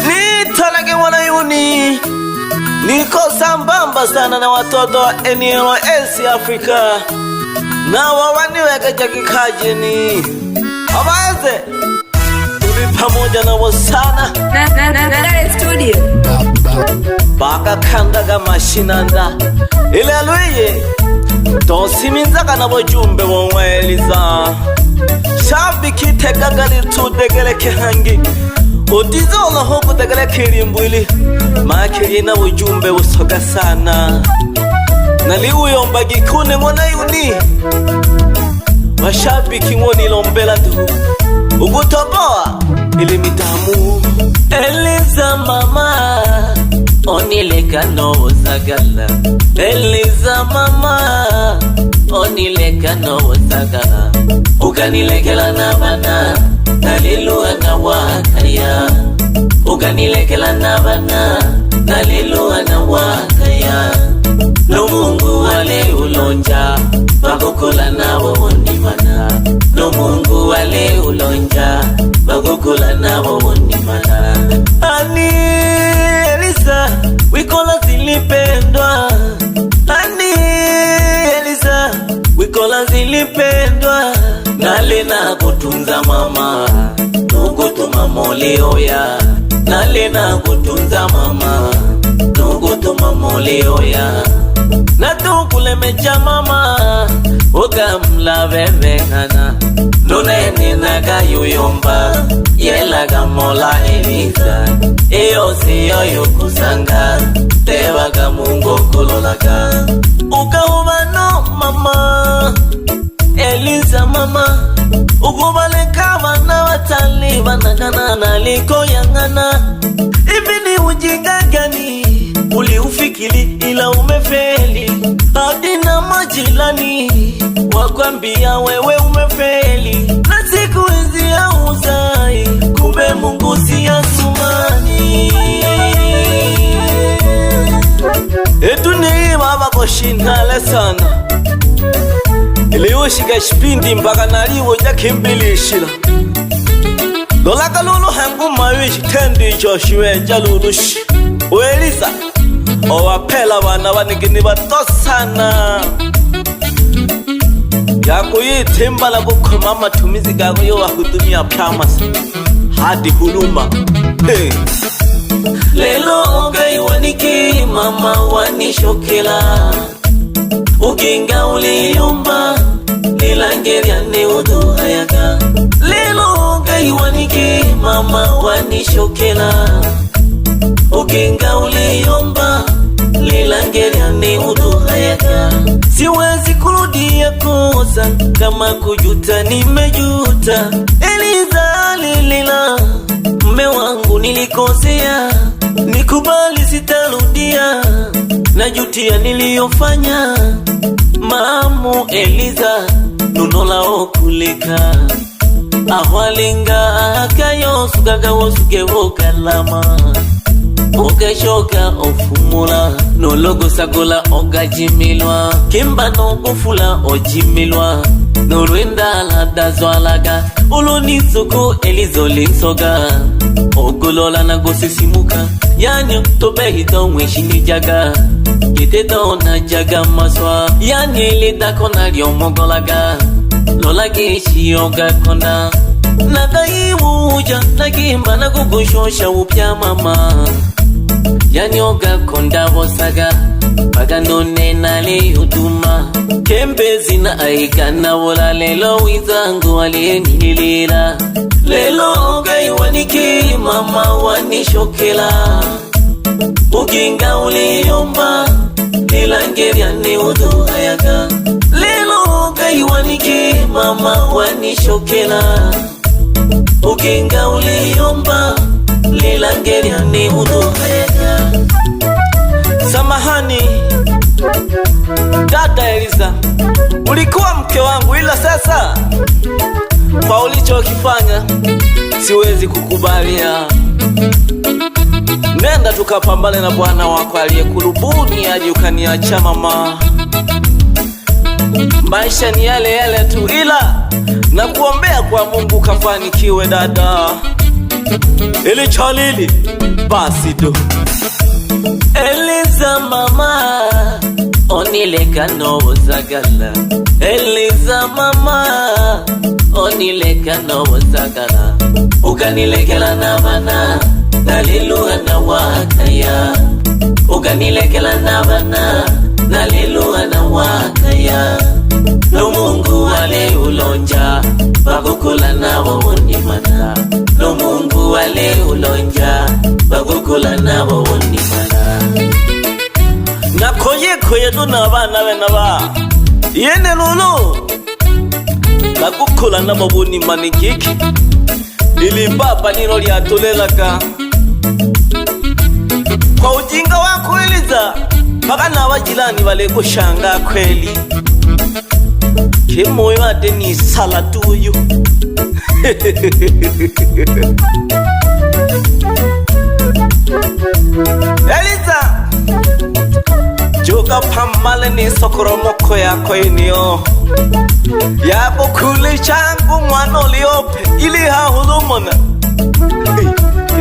Nitalage wanayuni, niko sambamba sana na watoto wa NLS Afrika na wawaniweka jakikajini abaze tuli pamoja na wasana na studio baka kandaga mashinanda ile aluye tosiminzaga na bojumbe wonweliza shabiki tegagali tudegeleke hangi Otizola hoku tegeleke limbwili makiri na bojumbe usoga sana Nali uyomba gikune ngona yuni Washabiki ngoni lombela tu Ugutoboa ili mitamu Eliza mama Onileka no zagala Eliza mama Onileka no zagala Uganilekela na bana Nalilua na wakaya Uganilekela na bana Nalilua na wakaya No Mungu wale ulonja Bagukula nabo wonimana No Mungu wale ulonja Bagukula nabo wonimana Ani Eliza Wikola zilipendwa Ani Eliza Wikola zilipendwa Nalena kutunza mama Nugutuma molioya Nalena kutunza mama Nugutuma molioya Natukule mecha mama Oga mla vevengana Nuneni naga yuyomba Yelaga mola Eliza Eyo siyo yukusanga Tewaga mungo kulolaga Uka ubano mama Eliza mama Ukubale kama na watali Banagana na liko yangana Ibini ujinga gani Uliufikili ila umefeli Adina majilani Wakwambia wewe umefeli Na siku hizi ya uzai Kumbe Mungu si asumani Etuni baba koshindale sana Iliushika shpindi mpaka naliwo jakimbilishila Lola kalulu hangu mawishi tendi joshiwe jalulushi Eliza Owapela wana wanigini batosana Yako yitimba la kukoma matumizi gago yo wahudumia pramasa Hadi huluma hey. Lelo ongai waniki mama wanishokela Ukinga uliyomba Nilangeria ni uduhayaga Lelo ongai waniki mama wanishokela Ukinga uliyomba Lilangeria ni uduhayaga Siwezi kurudia kosa Kama kujuta nimejuta Eliza lilila Mme wangu nilikosea Nikubali sitarudia Najutia niliyofanya Mamu Eliza Nunola okuleka Ahwalinga akayo Sugaga wosuge wokalama Oga shoka ofumula No logo sagola oga jimilwa Kimba no gofula ojimilwa No rwenda la dazwalaga Uloni soko Elizo linsoga Ogolola na gosisimuka Yani tobe hito mweshini jaga Giteto na jaga maswa Yani lidako na liomogolaga Lola geshi oga kona Nagaimu uja Nagimba na gugushosha upya mama Yani oga konda wosaga Paganone na liyuduma Kembezi na aikana wola lelo wizangu walienilila Lelo oga iwaniki mama wanishokela Ukinga uliyomba Nilangeria ni uduhayaga Lelo oga iwaniki mama wanishokela Ukinga uliyomba Nilangeria ni uduhayaga Samahani Dada Eliza Ulikuwa mke wangu ila sasa Kwa ulichokifanya Siwezi kukubalia Nenda tukapambane na bwana wako aliyekulubuni aje ukaniacha mama Maisha ni yale yale tu ila na kuombea kwa Mungu kafanikiwe dada Ili chalili basido Eliza mama onileka no zagala Eliza mama onileka no zagala Ukanilekela na bana naliluha na wakaya Ukanilekela na bana naliluha na wakaya Lumungu wale ulonja bagukula nabo unimana Lumungu wale ulonja bagukula nabo unimana Nakoye duna bana bena ba Yene lulu bagukula nabo unimana kiki Lilibaba nino liatolelaka Kwa ujinga wako Eliza Paka na wajilani wale kushanga kweli Kimoyo wate ni salatuyo Eliza Joka pamale ni sokoromoko yako inio Yako kule changu mwano liope Ili hahulumona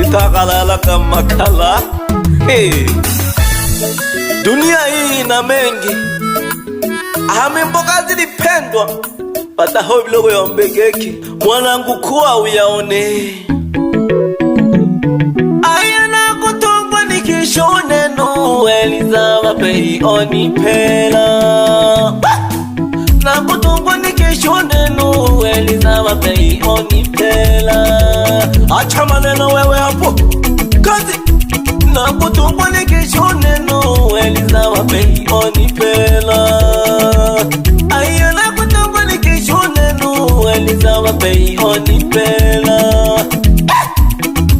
Itakala kama kala Dunia hii na mengi Hamimboga zilipendwa Pata hobi logo yombegeki Mwanangu kuwa uyaone Ayana kutungwa nikishone no Eliza wapei onipela Na kutungwa nikishone no Eliza wapei onipela Acha maneno wewe hapo Kazi Na kutungwa nikishone no Eliza wapei onipela Ayana kutungwa nikishone no Eliza wapei onipela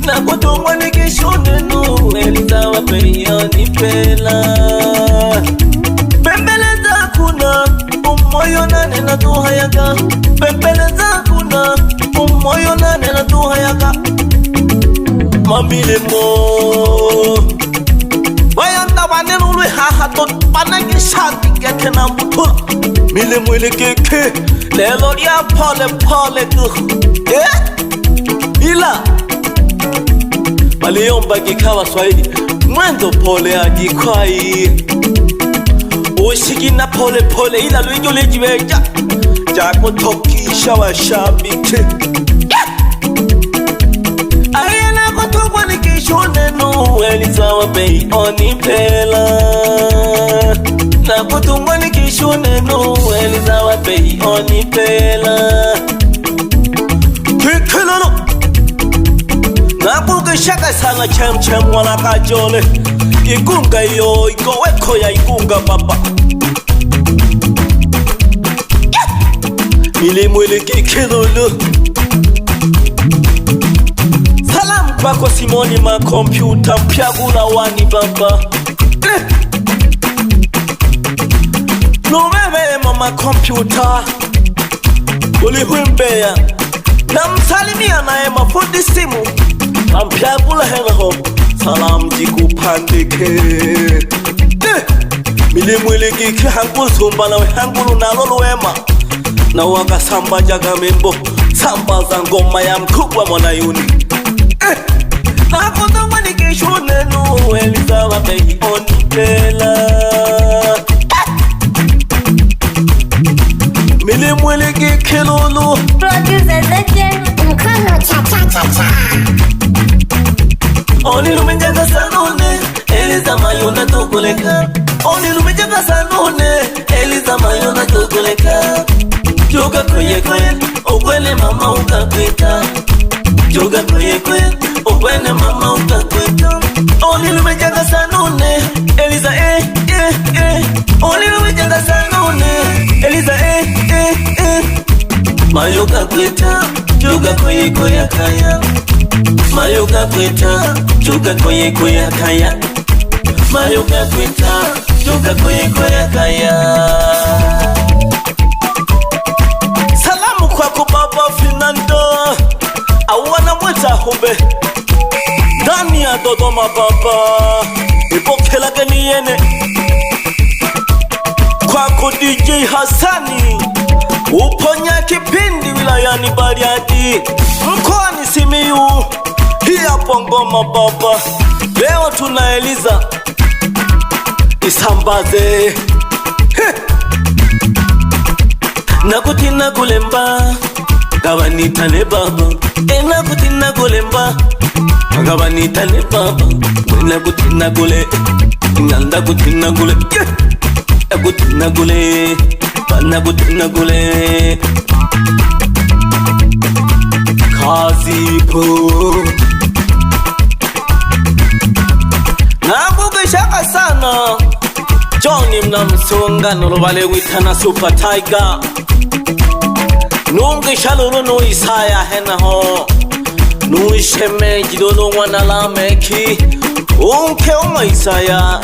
Na kutungwa nikishone no Eliza wapei onipela Bembeleza kuna umoyo nane na tuhayaka Bembeleza kuna umoyo nane na tuhayaka Mamile mo Wayanda wanelulwe hahato Panagi shati keke na mutula Mile mwile keke Lelo ya pole Ila Waliomba kikawa Swahili Mwendo pole ajikwai Ushiki na pole Ila luijo lejiweja Jako tokisha wa shabiki Ayana kutungwa nikishone no Eliza wapei onipela Na kutungwa nikishone no Eliza wapei onipela Kikilolo Na kukishaka sana chem wana kajole Igunga yo ikoweko ya igunga baba Ili mwili kikilolo Salam kwako Simoni ma kompyuta Mpyagula wani baba Nuwewe mama kompyuta Ulihumbea Na msalimia nae mafundi simu Mpyagula henaho Salam jiku pandike Mili mwili kiki hangu zumba Na wehangulu nalolo wema Na waka samba jaga membo Samba za ngoma ya mkubwa mwanayuni Na kutungwa nikishone no Eliza wapei onipela Mili mwili kikilulu Producer Zeke Mkono cha Onilumenjaga sanone Eliza mayona tokoleka Onilumenjaga sanone Eliza mayona tokoleka Joga koye Okwele mama ukakweta Joga koye Okwele mama ukakweta Onilumenjaga sanone Eliza Onilumenjaga sanone Eliza Mayoka kweta Joga koye kaya Mayoka kweta Joga koye kaya Mayoka kweta Joga koye kaya Salamu kwako baba Fernando Awana mweta humbe Ndani ya Dodoma baba Ipokela geniene Kwako DJ Hasani Uponya kipindi wilayani Bariadi Mkoani Simiyu Hii hapo ngoma baba, leo tunaeliza isambaze nakutina kulemba gabanitane baba, nakutina kulemba gabanitane baba, nakutina kule nanda kutina kule nakutina kule nakutina kule kazipo nakukishaka sana Johnny mnamsonga nolobale witana Super Tiger nungi shalulu no Isaya henaho nuisheme jidono wana la meki unke oma Isaya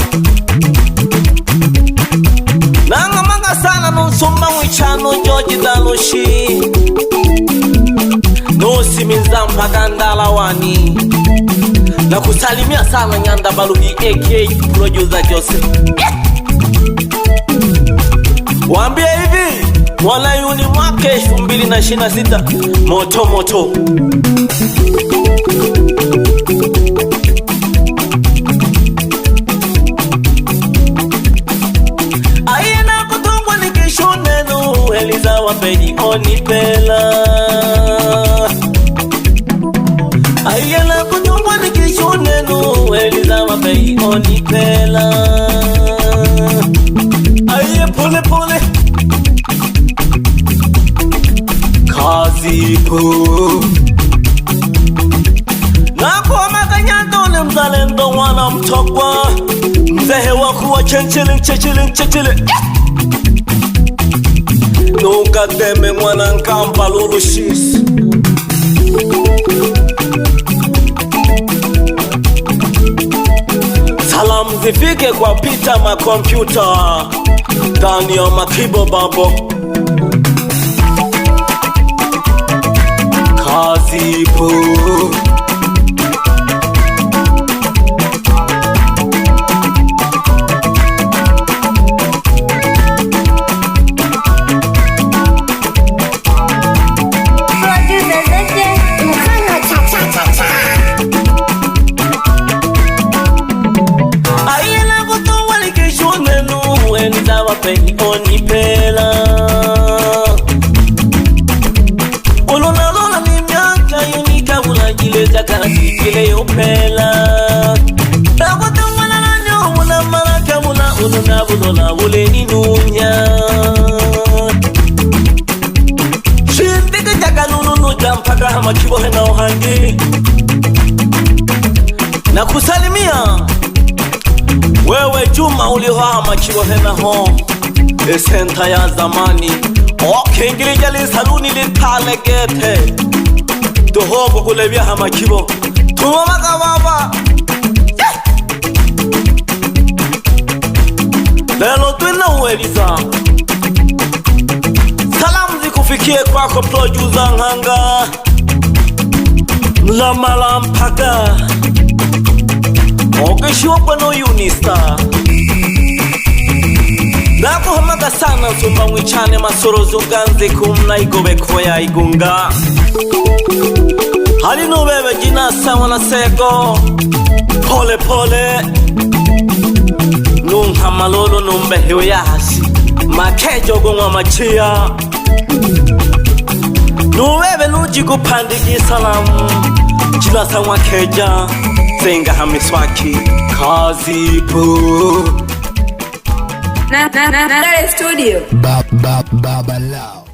nanga manga sana nusumba wichano George Dalushi nusi minzamba kandala wani na kusalimia sana Nyanda Balugi aka producer Joseph. Waambie hivi Mwanayuni mwake 2026 moto moto. Ayena kutungwa nikishonenu Eliza wapeji onipela. Ayena kutungwa nikishonenu Eliza wapeji onipela. Aye pole pole kazipo nakoma kanyandone mzalendo wana mtokwa mzehe wakuwa chenchele nukateme mwana nkampa lulushis salamu zifike kwa Peter makompyuta ndani ya makibo babo kazipo ayena kutowa nikishonenu Eliza wapeji onipela ulona ni miaka yunika ulajileza kasi kile yopela takote mwana nanyo muna maraka muna ununa budola ule inunya shindike jaka nununu jampaka hama kibohe na uhangi na kusalimia wewe Juma ulihama kibohe na ho esenta ya zamani okengili jali saluni litale gete dohogo kulebya hamakibo tumamaka baba lelo twina Eliza salamu zikufikie kwako producer Nganga mlamala mpaka okeshiwa no Unista nako hamaga sana nsumba mwichane masoro zuganze kumna igobe koya igunga halino bebe jina sawa na sego pole pole nunga malolo numbehiwe yasi makejo gongwa machia nubebe nuji kupandiki salamu jina sawa keja zenga hamiswaki kazipo Nagare Studio. Baba Lao.